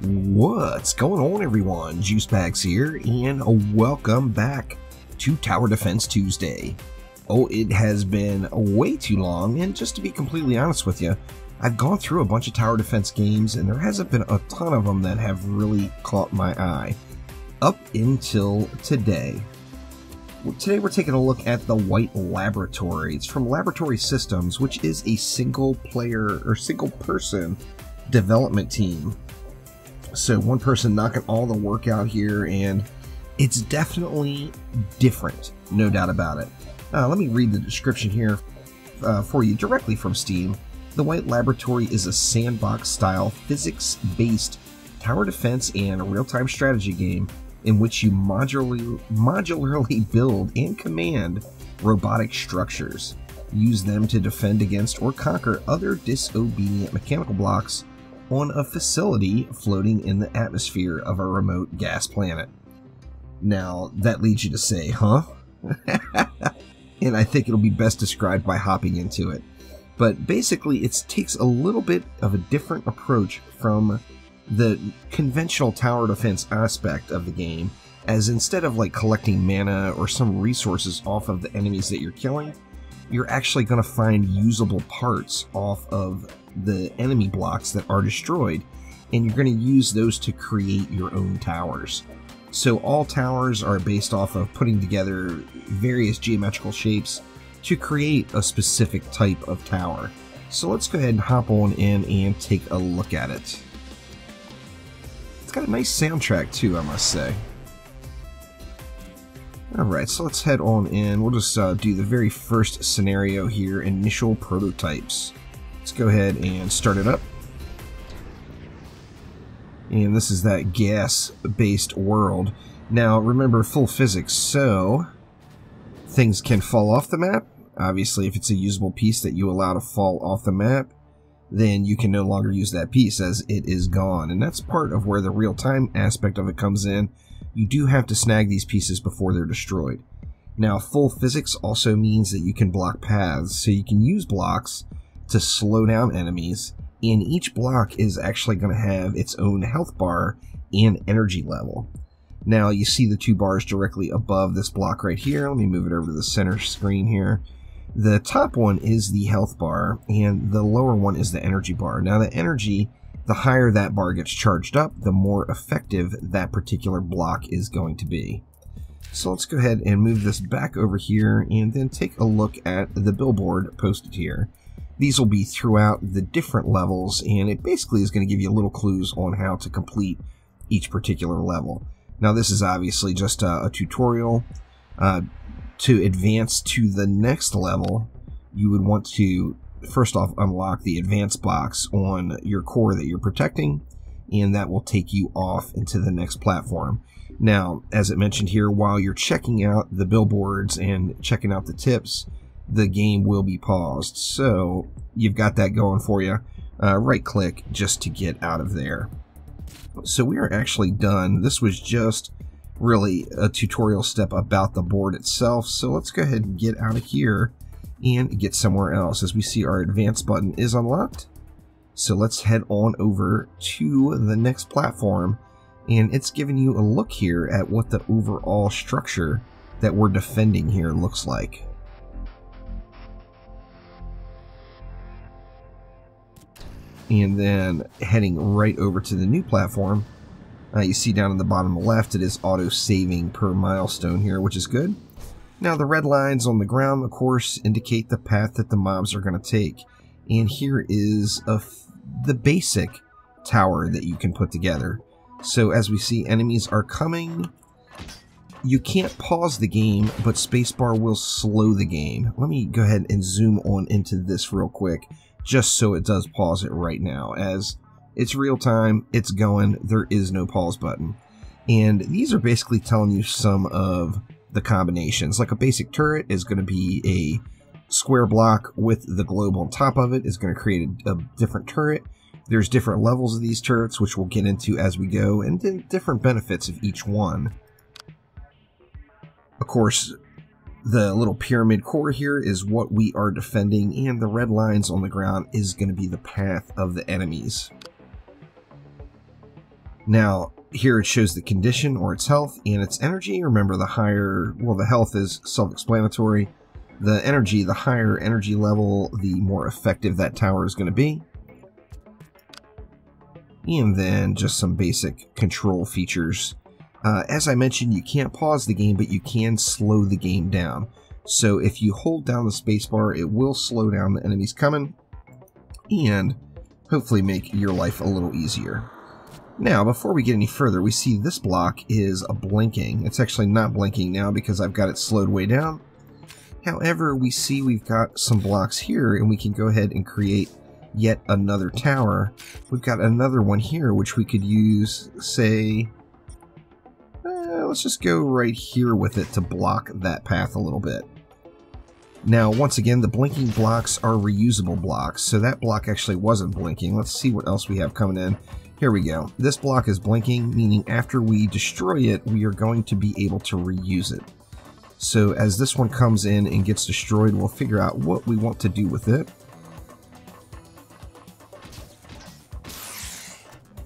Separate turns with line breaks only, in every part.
What's going on, everyone? Juicebags here, and welcome back to Tower Defense Tuesday. Oh, it has been way too long, and just to be completely honest with you, I've gone through a bunch of tower defense games, and there hasn't been a ton of them that have really caught my eye, up until today. Today we're taking a look at the White Laboratory. It's from Laboratory Systems, which is a single-player or single-person development team. So one person knocking all the work out here, and it's definitely different, no doubt about it. Let me read the description here for you directly from Steam. The White Laboratory is a sandbox-style, physics-based tower defense and real-time strategy game in which you modularly build and command robotic structures. Use them to defend against or conquer other disobedient mechanical blocks on a facility floating in the atmosphere of a remote gas planet. Now, that leads you to say, huh? And I think it'll be best described by hopping into it. But basically, it takes a little bit of a different approach from the conventional tower defense aspect of the game, as instead of like collecting mana or some resources off of the enemies that you're killing, you're actually going to find usable parts off of the enemy blocks that are destroyed, and you're going to use those to create your own towers. So all towers are based off of putting together various geometrical shapes to create a specific type of tower. So let's go ahead and hop on in and take a look at it. It's got a nice soundtrack too, I must say. Alright, so let's head on in. We'll just do the very first scenario here, initial prototypes. Let's go ahead and start it up. And this is that gas-based world. Now, remember full physics, so things can fall off the map. Obviously, if it's a usable piece that you allow to fall off the map, then you can no longer use that piece as it is gone. And that's part of where the real-time aspect of it comes in. You do have to snag these pieces before they're destroyed. Now, full physics also means that you can block paths, so you can use blocks to slow down enemies, and each block is actually going to have its own health bar and energy level. Now, you see the two bars directly above this block right here. Let me move it over to the center screen here. The top one is the health bar, and the lower one is the energy bar. Now, the energy, the higher that bar gets charged up, the more effective that particular block is going to be. So let's go ahead and move this back over here and then take a look at the billboard posted here. These will be throughout the different levels, and it basically is going to give you little clues on how to complete each particular level. Now, this is obviously just a tutorial. To advance to the next level, you would want to first off unlock the advanced box on your core that you're protecting, and that will take you off into the next platform. Now, as it mentioned here, while you're checking out the billboards and checking out the tips, the game will be paused. So you've got that going for you. Right click just to get out of there. So we are actually done. This was just really a tutorial step about the board itself. So let's go ahead and get out of here and get somewhere else. As we see, our advanced button is unlocked. So let's head on over to the next platform, and it's giving you a look here at what the overall structure that we're defending here looks like. And then heading right over to the new platform, you see down in the bottom left, it is auto-saving per milestone here, which is good. Now, the red lines on the ground, of course, indicate the path that the mobs are going to take. And here is the basic tower that you can put together. So as we see, enemies are coming. You can't pause the game, but spacebar will slow the game. Let me go ahead and zoom on into this real quick, just so it does pause it right now. As it's real time, it's going, there is no pause button. And these are basically telling you some of the combinations. Like a basic turret is going to be a square block with the globe on top of it, is going to create a different turret. There's different levels of these turrets, which we'll get into as we go, and then different benefits of each one. Of course, the little pyramid core here is what we are defending, and the red lines on the ground is going to be the path of the enemies. Now, here it shows the condition or its health and its energy. Remember, the higher, well, the health is self-explanatory. The energy, the higher energy level, the more effective that tower is going to be. And then just some basic control features. As I mentioned, you can't pause the game, but you can slow the game down. So if you hold down the spacebar, it will slow down the enemies coming and hopefully make your life a little easier. Now, before we get any further, we see this block is blinking. It's actually not blinking now because I've got it slowed way down. However, we see we've got some blocks here, and we can go ahead and create yet another tower. We've got another one here, which we could use, say, let's just go right here with it to block that path a little bit. Now, once again, the blinking blocks are reusable blocks, so that block actually wasn't blinking. Let's see what else we have coming in. Here we go. This block is blinking, meaning after we destroy it, we are going to be able to reuse it. So as this one comes in and gets destroyed, we'll figure out what we want to do with it.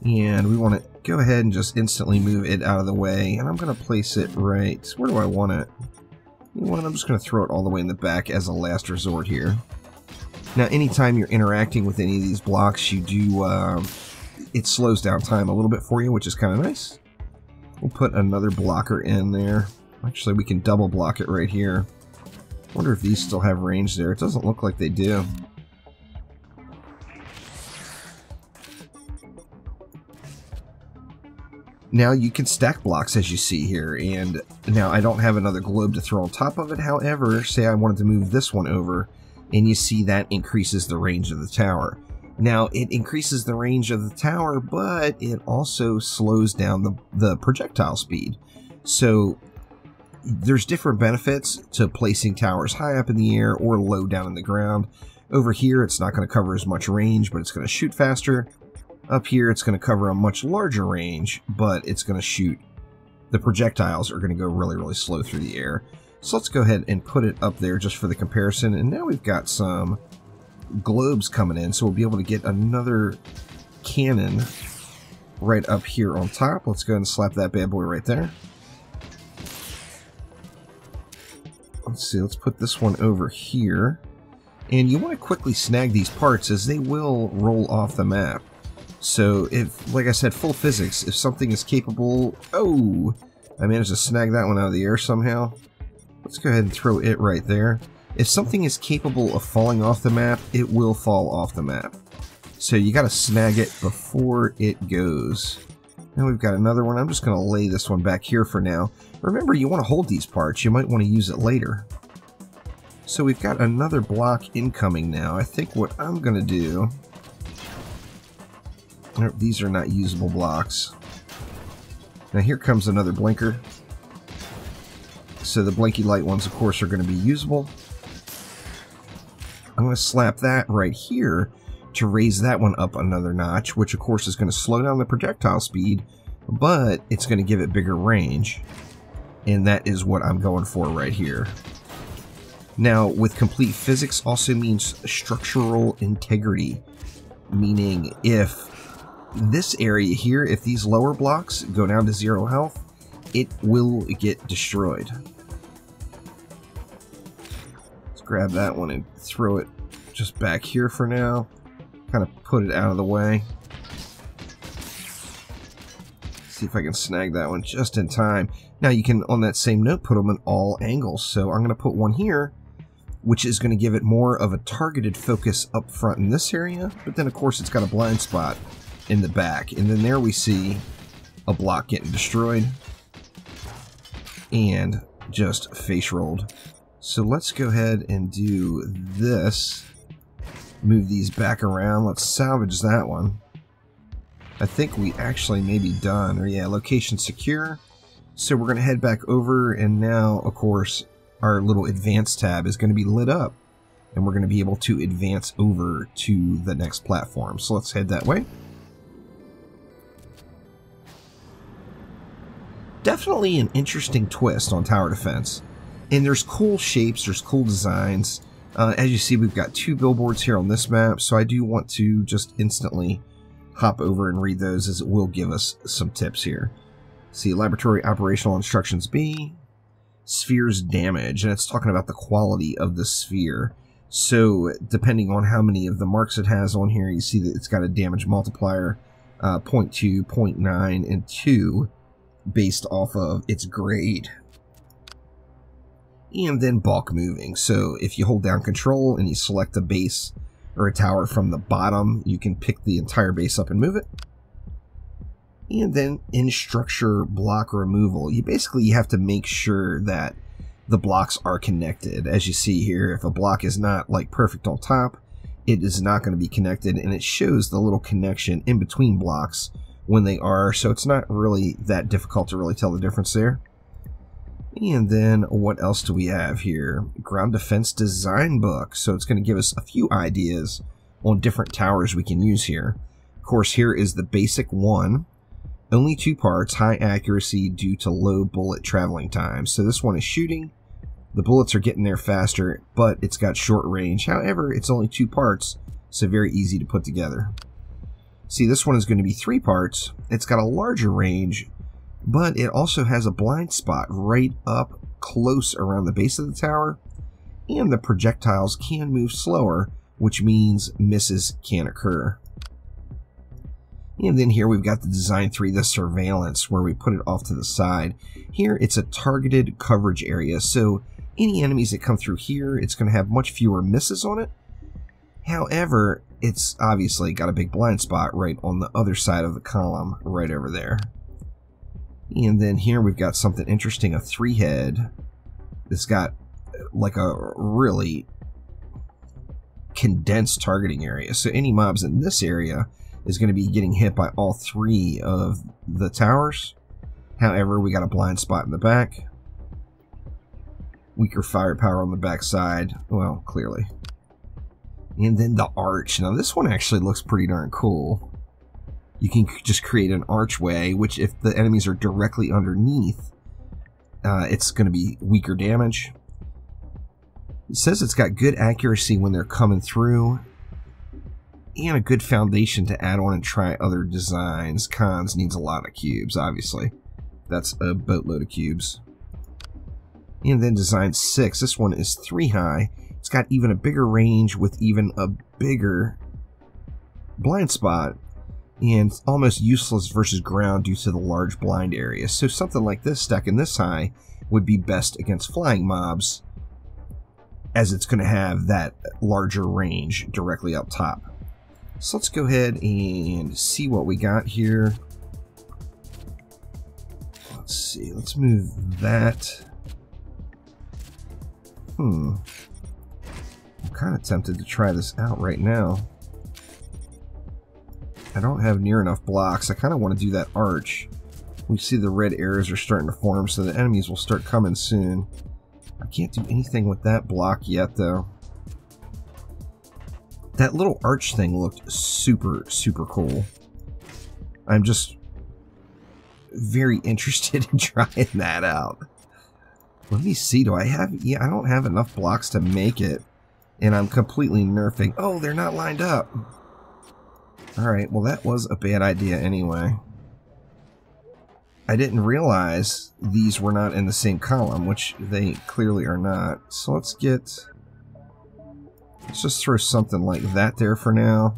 And we want to go ahead and just instantly move it out of the way. And I'm going to place it right... Where do I want it? You know what? I'm just going to throw it all the way in the back as a last resort here. Now, anytime you're interacting with any of these blocks, you do... it slows down time a little bit for you, which is kind of nice. We'll put another blocker in there. Actually, we can double block it right here. Wonder if these still have range there. It doesn't look like they do. Now you can stack blocks, as you see here, and now I don't have another globe to throw on top of it. However, say I wanted to move this one over, and you see that increases the range of the tower. Now, it increases the range of the tower, but it also slows down the projectile speed. So there's different benefits to placing towers high up in the air or low down in the ground. Over here, it's not going to cover as much range, but it's going to shoot faster. Up here, it's going to cover a much larger range, but it's going to shoot. The projectiles are going to go really, really slow through the air. So let's go ahead and put it up there just for the comparison. And now we've got some globes coming in, so we'll be able to get another cannon right up here on top. Let's go ahead and slap that bad boy right there. Let's see, let's put this one over here. And you want to quickly snag these parts as they will roll off the map. So if, like I said, full physics, if something is capable... Oh! I managed to snag that one out of the air somehow. Let's go ahead and throw it right there. If something is capable of falling off the map, it will fall off the map. So you got to snag it before it goes. Now we've got another one. I'm just going to lay this one back here for now. Remember, you want to hold these parts. You might want to use it later. So we've got another block incoming now. I think what I'm going to do... These are not usable blocks. Now here comes another blinker. So the blinky light ones, of course, are going to be usable. I'm going to slap that right here to raise that one up another notch, which of course is going to slow down the projectile speed, but it's going to give it bigger range. And that is what I'm going for right here. Now, with complete physics also means structural integrity, meaning if this area here, if these lower blocks go down to 0 health, it will get destroyed. Let's grab that one and throw it just back here for now. Kind of put it out of the way. See if I can snag that one just in time. Now you can, on that same note, put them in all angles. So I'm going to put one here, which is going to give it more of a targeted focus up front in this area. But then, of course, it's got a blind spot in the back. And then there we see a block getting destroyed and just face rolled. So let's go ahead and do this. Move these back around. Let's salvage that one. I think we actually may be done. Or yeah, location secure. So we're going to head back over, and now, of course, our little advanced tab is going to be lit up. And we're going to be able to advance over to the next platform. So let's head that way. Definitely an interesting twist on tower defense. And there's cool shapes, there's cool designs. As you see, we've got 2 billboards here on this map, so I do want to just instantly hop over and read those, as it will give us some tips here. See, laboratory operational instructions B, sphere's damage, and it's talking about the quality of the sphere. So depending on how many of the marks it has on here, you see that it's got a damage multiplier 0.2, 0.9, and 2 based off of its grade. And then bulk moving. So if you hold down control and you select a base or a tower from the bottom, you can pick the entire base up and move it. And then in structure block removal, you have to make sure that the blocks are connected. As you see here, if a block is not like perfect on top, it is not going to be connected, and it shows the little connection in between blocks when they are, so it's not really that difficult to really tell the difference there. And then what else do we have here? Ground defense design book. So it's going to give us a few ideas on different towers we can use here. Of course, here is the basic one. Only 2 parts, high accuracy due to low bullet traveling time. So this one is shooting. The bullets are getting there faster, but it's got short range. However, it's only 2 parts, so very easy to put together. See, this one is going to be 3 parts. It's got a larger range, but it also has a blind spot right up close around the base of the tower, and the projectiles can move slower, which means misses can occur. And then here we've got the design 3, the surveillance, where we put it off to the side. Here it's a targeted coverage area, so any enemies that come through here, it's going to have much fewer misses on it. However, it's obviously got a big blind spot right on the other side of the column, right over there. And then here we've got something interesting, a 3-head. It's got like a really condensed targeting area. So any mobs in this area is going to be getting hit by all 3 of the towers. However, we got a blind spot in the back. Weaker firepower on the back side. Well, clearly. And then the arch. Now this one actually looks pretty darn cool. You can just create an archway, which if the enemies are directly underneath, it's going to be weaker damage. It says it's got good accuracy when they're coming through, and a good foundation to add on and try other designs. Cons, needs a lot of cubes, obviously. That's a boatload of cubes. And then design 6. This one is 3 high. It's got even a bigger range with even a bigger blind spot, and it's almost useless versus ground due to the large blind area. So something like this, stacking this high, would be best against flying mobs, as it's going to have that larger range directly up top. So let's go ahead and see what we got here. Let's see, let's move that. I'm kind of tempted to try this out right now. I don't have near enough blocks. I kind of want to do that arch. We see the red arrows are starting to form, so the enemies will start coming soon. I can't do anything with that block yet, though. That little arch thing looked super, super cool. I'm just very interested in trying that out. Let me see, do I have... Yeah, I don't have enough blocks to make it. And I'm completely nerfing... Oh, they're not lined up. Alright, well that was a bad idea anyway. I didn't realize these were not in the same column, which they clearly are not. So let's get... Let's just throw something like that there for now.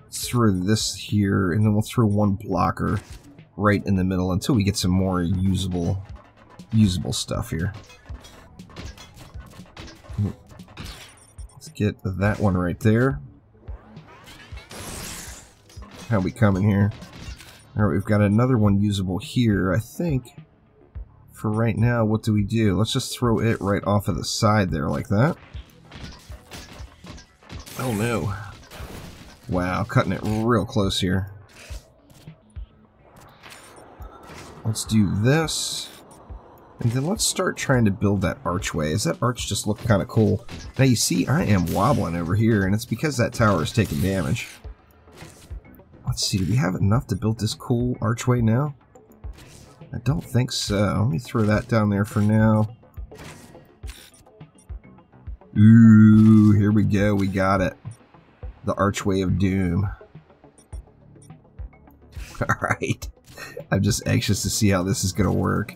Let's throw this here, and then we'll throw one blocker right in the middle until we get some more usable stuff here. Let's get that one right there. How we coming here? Alright, we've got another one usable here, I think. For right now, what do we do? Let's just throw it right off of the side there like that. Oh no. Wow, cutting it real close here. Let's do this. And then let's start trying to build that archway. Does that arch just look kind of cool? Now you see I am wobbling over here, and it's because that tower is taking damage. Let's see, do we have enough to build this cool archway now? I don't think so. Let me throw that down there for now. Ooh, here we go. We got it. The Archway of Doom. Alright. I'm just anxious to see how this is going to work.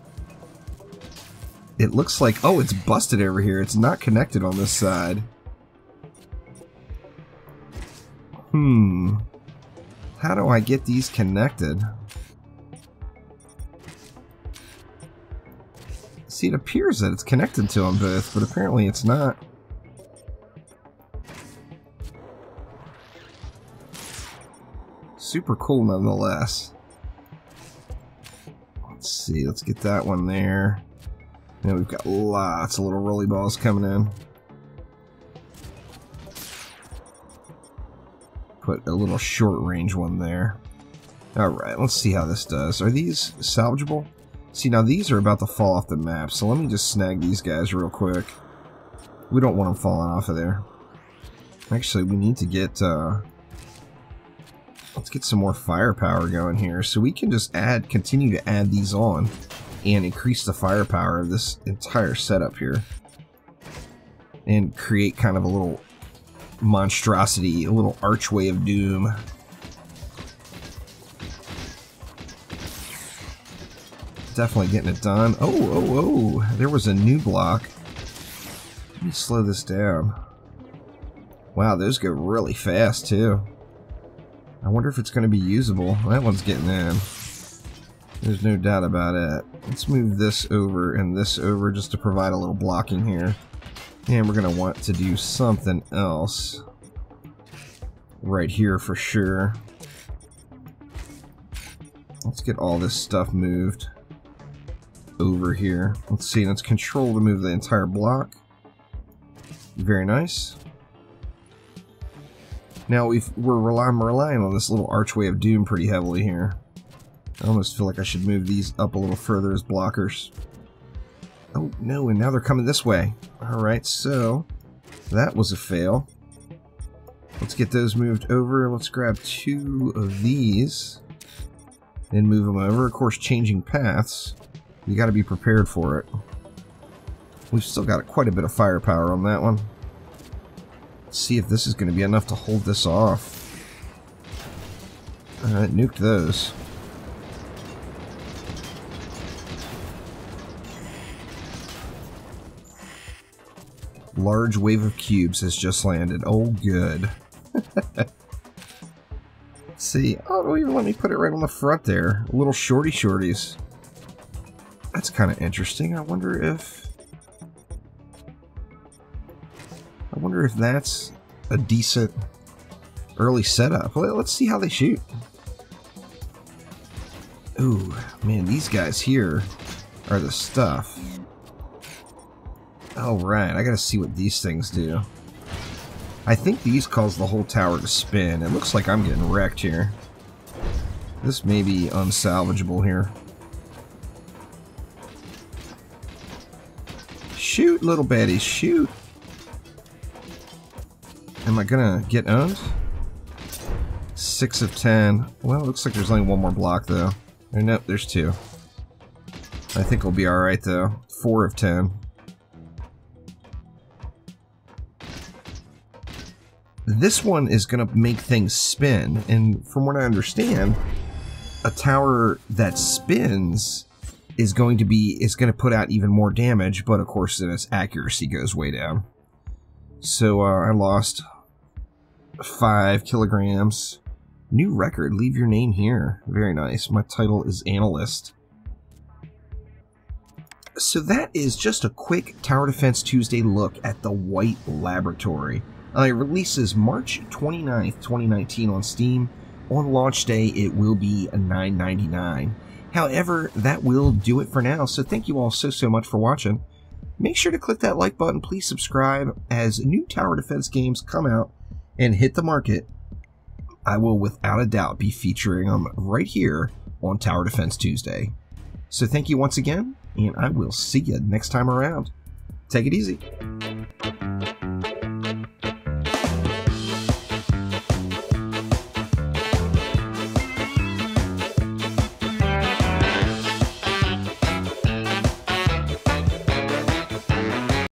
It looks like... Oh, it's busted over here. It's not connected on this side. How do I get these connected? See, it appears that it's connected to them both, but apparently it's not. Super cool nonetheless. Let's see, let's get that one there. Now we've got lots of little rolly balls coming in. Put a little short range one there. Alright, let's see how this does. Are these salvageable? See, now these are about to fall off the map, so let me just snag these guys real quick. We don't want them falling off of there. Actually, we need to get, let's get some more firepower going here, so we can just continue to add these on and increase the firepower of this entire setup here. And create kind of a little monstrosity, a little archway of doom. Definitely getting it done. Oh, there was a new block. Let me slow this down. Wow, those go really fast too. I wonder if it's going to be usable. That one's getting in. There's no doubt about it. Let's move this over and this over just to provide a little blocking here. And we're going to want to do something else right here for sure. Let's get all this stuff moved over here. Let's see, let's control to move the entire block. Very nice. Now I'm relying on this little archway of doom pretty heavily here. I almost feel like I should move these up a little further as blockers. Oh no, and now they're coming this way. Alright, so that was a fail. Let's get those moved over. Let's grab 2 of these and move them over. Of course, changing paths. You got to be prepared for it. We've still got quite a bit of firepower on that one. Let's see if this is going to be enough to hold this off. Alright, nuked those. Large wave of cubes has just landed. Oh, good. See, oh, don't even let me put it right on the front there. Little shorties. That's kind of interesting. I wonder if that's a decent early setup. Well, let's see how they shoot. Ooh, man, these guys here are the stuff. Oh, right, I gotta see what these things do. I think these cause the whole tower to spin. It looks like I'm getting wrecked here. This may be unsalvageable here. Shoot, little baddies, shoot! Am I gonna get owned? 6 of 10. Well, it looks like there's only one more block, though. Or, nope, there's 2. I think we'll be alright, though. 4 of 10. This one is going to make things spin, and from what I understand, a tower that spins is going to put out even more damage, but of course then its accuracy goes way down. So I lost 5 kilograms. New record, leave your name here. Very nice. My title is Analyst. So that is just a quick Tower Defense Tuesday look at the White Laboratory. It releases March 29th, 2019 on Steam. On launch day, it will be $9.99. However, that will do it for now, so thank you all so much for watching. Make sure to click that like button, please subscribe. As new Tower Defense games come out and hit the market, I will without a doubt be featuring them right here on Tower Defense Tuesday. So thank you once again, and I will see you next time around. Take it easy.